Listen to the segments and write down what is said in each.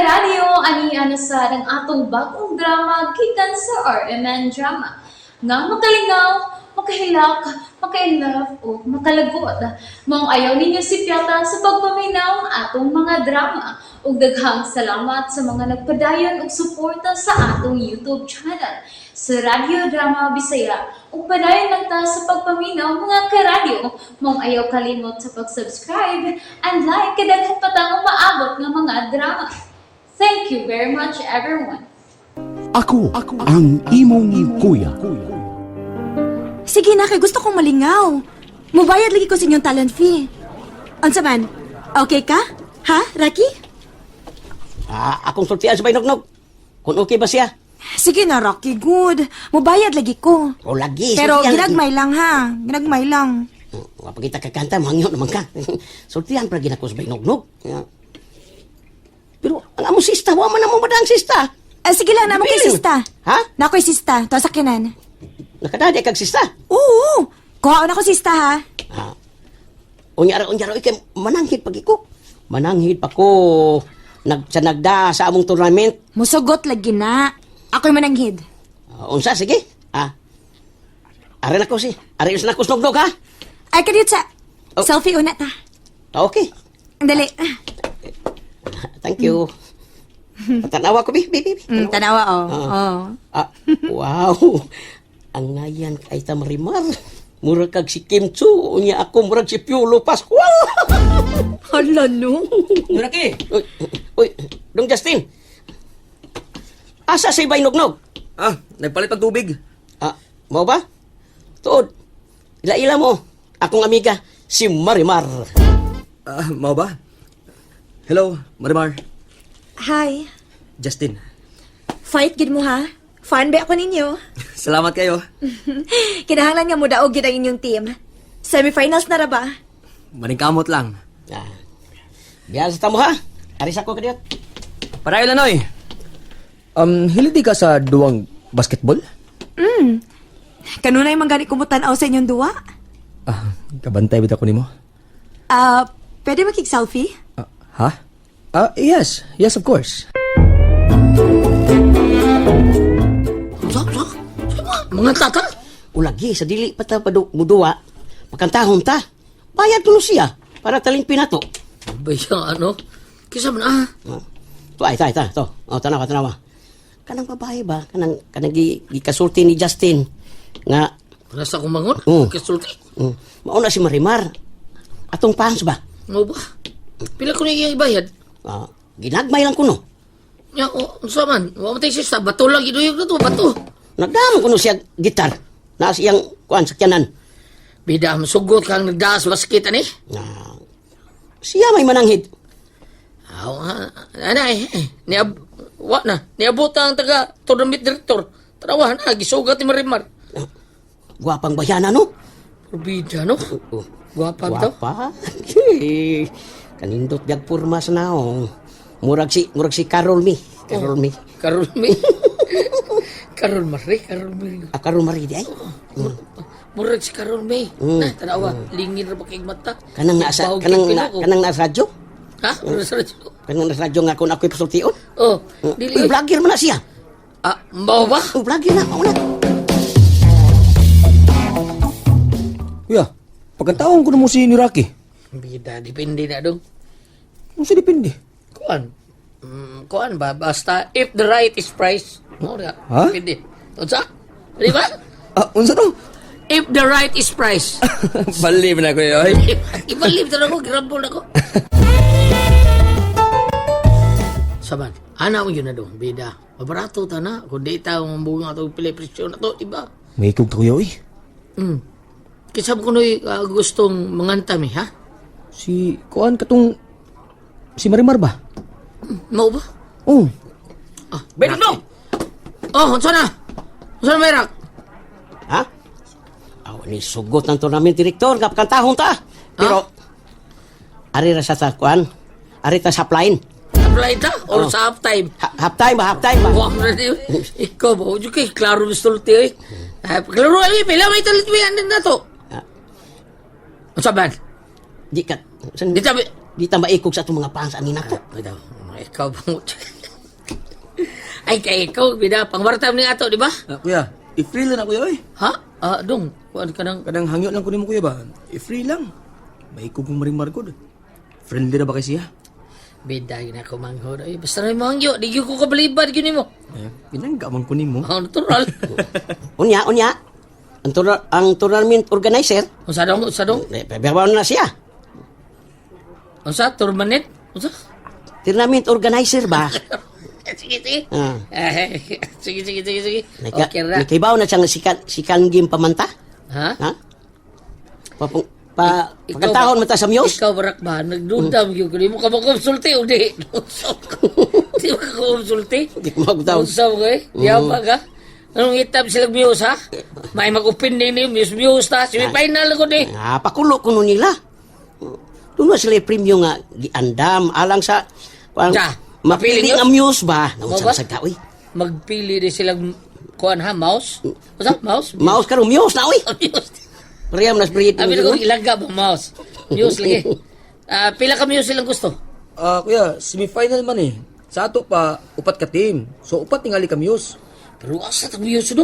karadyo, ani sa ng atong bagong drama gikan sa RMN Drama. Nga makalingaw, makahilak, makainlove, o makalagot. Mong ayaw ninyo si Piata sa pagpaminaw ang atong mga drama. Ug daghang salamat sa mga nagpadayon ug suporta sa atong YouTube channel sa Radio Drama Bisaya. Ug padayon lang ta sa pagpaminaw mga karadyo. Mong ayaw kalimot sa pag-subscribe and like kadaghan pa tang maabot ng mga drama. Thank you very much everyone. Ako ang imong kuya. Sige na, kay gusto kong malingaw. Mubayad lagi ko sa inyong talent fee. Unsa man? Okay ka? Ha, Rocky? Akong sultian sa Baynognog. Kung okay ba siya? Sige na, Rocky, good. Mubayad lagi ko. O lagi, Pero sultian. ginagmay lang, ha? Ginagmay lang. Kapag kita kakanta, mangyo naman ka. Sultian pa rin ako sa Baynognog. Pero ang among sista, wa man namang badang sista. Sige lang, namo kay Biling. sista. Ha? Nakoy sista, to sa kinan. Nakadadi kag sista. Oo, kuhaon ako sista, ha? Unyara, ikay mananghid pag iko. Mananghid pa ko. Nagda sa among tournament. Musugot lagi na. Ako'y mananghid. Unsa, sige. Ari na ko si. Ari na ko snugnog, ha? Ay, kadiyot sa. Oh. Selfie una ta. Okay. Dali. Thank you. Tanawa ko, baby. Tanawa, oh. Oh. Wow. Ang ngayan kay Tamarimar. Murag kag si Kim Chu. Unya ako murag si Piolo Pascual. Hala, no? Muraki! Uy, Dong Justin. Asa si Baynognog? Nagpalit pag tubig. Mau ba? Tuod. Ila-ila mo. Akong amiga, si Marimar. Mau ba? Hello, Marimar. Hi. Justin. Fight gid mo, ha? Fan ba ako ninyo? Salamat kayo. Kinahanglan nga mo daog gid ang inyong team. Semifinals na ra ba? Maningkamot lang. Biyan sa tamo, ha? Aris ako kadiyot. Parayo Lanoy. Hiliti ka sa duwang basketball? Kanunay man gani kumutan-aw sa inyong duwa? Kabantay bita ko nimo. Pwede makig-selfie? Ha? Yes. Yes, of course. Mga tata? Ulagi, sa dili pa ta muduwa. Makantahon ta. Bayad ko no siya. Para taling pinato. Bayang ano? Kisa man To, to. Tanawa. Kanang babae ba? Kanang gikasulti ni Justin. Nga, Nasa kumangon? Kasulti? mauna si Marimar. Atong fans ba? Ano ba? Pila ko na iyang ibayad? Ginagmay lang kuno. Ya, unsa man? Wa matay sista, bato lang giduyog na to, bato. Nagdamon kuno siya gitar. Na siyang kuan sakyanan. Bida, masugot kang nagdaas basket ani? Siya may mananghid. Anay, niabot ang taga tournament director. Tarawa na, gisugat ni Marimar. Gwapang bayana, no? Bida, no? Gwapa bitaw? Gwapa? Kanindot biag purma sa naong. Murag si Carol Mi. Karol May. Karol Marie di ay. Murag si Karol May. Tanawa, lingin ra ba kay mata? Kanang nasa radyo? Ha? Nasa radyo? Kanang nasa radyo nga kung ako'y pasultiyon? Dili. Uy, vlogger man na siya. Mao ba? Vlogger na, mauna. Kuya, pagkantaon ko na mo si Niraki. Bida, depende na dong. Ano sa depende? Kuan ba? Basta if the right is priced. Mo na. Ha? Depende. Unsa? Di ba? Unsa to? If the right is priced. Bali na kuya. Ibalib talaga ko, grabol ako. Saban, ana mo yun na dong, bida. Mabarato ta na. Kung di ta mambunga ito, pili presyon na to, diba? May ikog to kuya, uy. Kisab ko na'y gustong mangantami, ha? Si Marimar ba? Mau ba? Oh. Benog no! Unsa na? Unsa na mayrak? Ha? Ni sugot ng tournament director, kapkantahon ta. Pero, ari ra sa kuan. Ari ta sa line. Apply ta? Or sa half-time? Half-time ba? Wow, na niyo. Ikaw ba? Huwag kayo, klaro gusto ulti, eh. Klaro, pila may talit mo yan na to. Unsa ba? Di ka, Di tabi. di ta maikog sa itong mga fans ani nato. Ikaw ba mo? Ay, kay ikaw, bida, pangwartam ni ato, di ba? Kuya, i-free lang na kuya oy. Ha? Dong, kuan ka nang... Kadang hangyo lang ko nimo kuya ba? I-free lang. May kugong maring good. Friendly na ba kay siya? Bida, yun ako manghod. Ay, basta na yung mangyo, di ko kabalibad, yun mo. Pinanggamang ko nimo. Natural. Unya. Ang tournament organizer, Unsa dong? babaw na siya. Unsa? Tournament? Unsa? Tournament organizer ba? Sige. Ah. Sige. Okay ra. Nakibaw na siyang sikan game pamanta. Ha? Ha? Pagkatahon mata sa Muse. Ikaw, barak ba? Nagdudam yun. Di mo ka makonsulti o di? Di mo ka konsulti? Di ko magtawag. Unsa ko eh? Yabag ha? Anong itab silang Muse ha? May mag-upin din ni Muse ta. Semi-final ko di. Pakulo ko nun nila. Doon na sila premium nga giandam alang sa Ja, mapili mapili nyo? ang Muse ba? Mo Naunsa ba? sa gawi. Magpili din silang kuan ha? Mouse? Unsa? Mouse? Mouse karon Muse na oy. Muse. Priyam na spirit. Abi ko ilaga ba mouse? Muse lagi. Pila ka Muse silang gusto? Kuya, semi-final man eh. Sa ato pa, upat ka team. So, upat tingali ka Muse. Pero asa tang Muse no?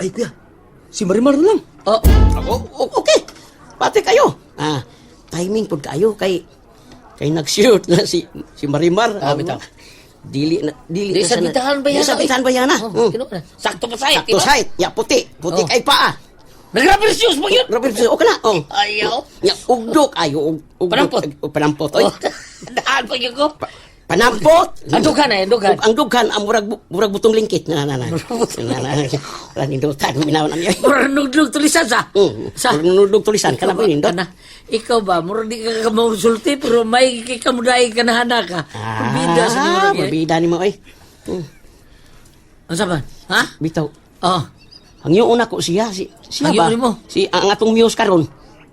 Ay, kuya, si Marimar na lang. Okay. Pati kayo. Timing pud kayo kay nag-shoot na si Marimar. Bitaw. Dili Di sa bitahan ba yan? Di sa bitahan ba yan? Sakto pa sa'yo, Sakto side. Ya puti. Puti Oh. kay paa. Nag-rapid mo yun! Robert, okay na. Oh. Ayaw. Ya ugdok ayo ugdok. Panampot. Panampot. Oy. Daan pa yun ko. Panampot. Andughan na, andughan. Ang dughan ang murag butong lingkit. Na. Wala nindutan minaw na niya. Murag nugdug tulisan sa. Sa. Nudog tulisan kana ba nindot? Kana. Ikaw ba, murag di ka maulsulti, pero may kikamuday ka na hana ka. Bida sa murag yan. Bida ni mo ay. Ano sa ba? Ha? Bitaw. Oh. Hangyo una ko siya Hangyo ba? ni mo? Si ang atong Muse karon.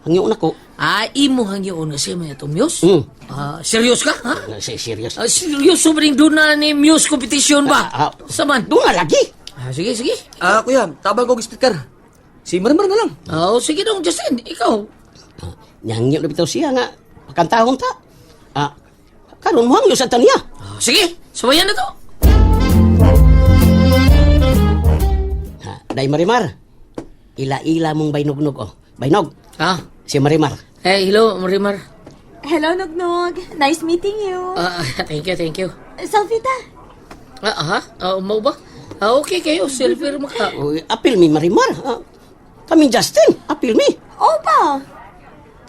Hangyo una ko. Imo hangyoon nga siya may itong Muse? Mm. Serious ka, ha? Serious. Serious, sobrang doon na ni Muse competition ba? Saman? Doon nga lagi. Sige. Kuya, tabang ko og speaker. Si Marimar na lang. Sige dong, Justin, ikaw. Hangyo na bitaw siya nga pakantahon ta. Karon mo hangyo sa taniya. Sige, sabayan na to. Day Marimar. Ila-ila mong baynugnog oh. Baynog. Si Marimar. Hello, Marimar. Hello, Nugnog. Nice meeting you. Thank you. Selfie ta. Mau ba? Okay kayo, selfie mo ka. Apil mi Marimar. Kami Justin, apil mi. Opa.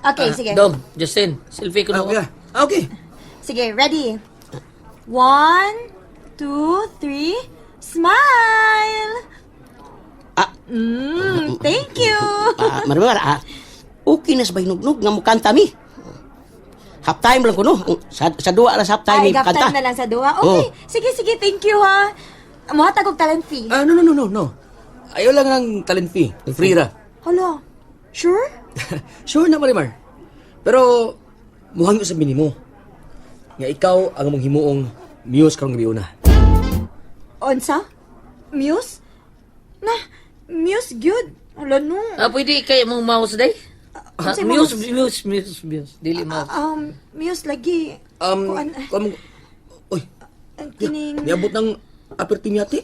Okay, sige. Dong, Justin, selfie ko na Kuya. Okay. Sige, ready. 1, 2, 3, smile! Thank you! Marimar, okay na sa baynugnog nga mukanta mi. Half time lang ko no. Sa duwa lang sa half time Ay, mi gap kanta. time na lang sa duwa. Okay, sige, thank you ha. Muhatag og talent fee. No. Ayaw lang ng talent fee. Free ra. Hala, sure? Sure na, Marimar. Pero, muhangyo sa minimo. Nga ikaw ang mong himuong Muse karong gabi una. Onsa? Muse? Muse good. Hala no. Pwede kayo mong mouse day? Unsay Muse. Dili mouse. Muse lagi. Oy, Kining... niabot ng apertim yati.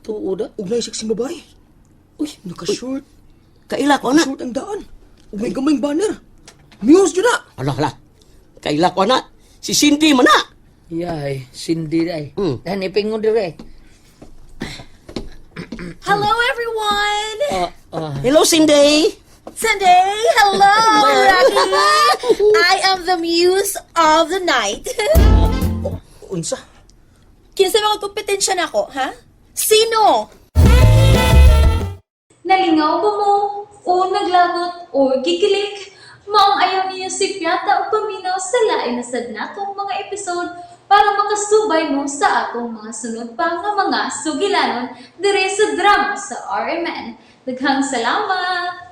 Tuo da? Ug na sexy babae. Uy, naka-short. Kaila ko na. Short ang daan. Ug may gamayng banner. Muse yun na. Hala. Kaila ko na. Si Cindy man na. Yay, Cindy day. Ipingon dire. Hello everyone! Hello Cindy. Sunday, hello, Rocky. I am the muse of the night. Unsa? Kinsa mga kompetensya na ako, ha? Sino? Nalingaw ba mo? O naglagot? O gikilik? Maong ayaw niya si Piata o paminaw sa lain na sad natong mga episode para makasubay mo sa atong mga sunod pa nga mga sugilanon dire sa drama sa RMN. Daghang salamat!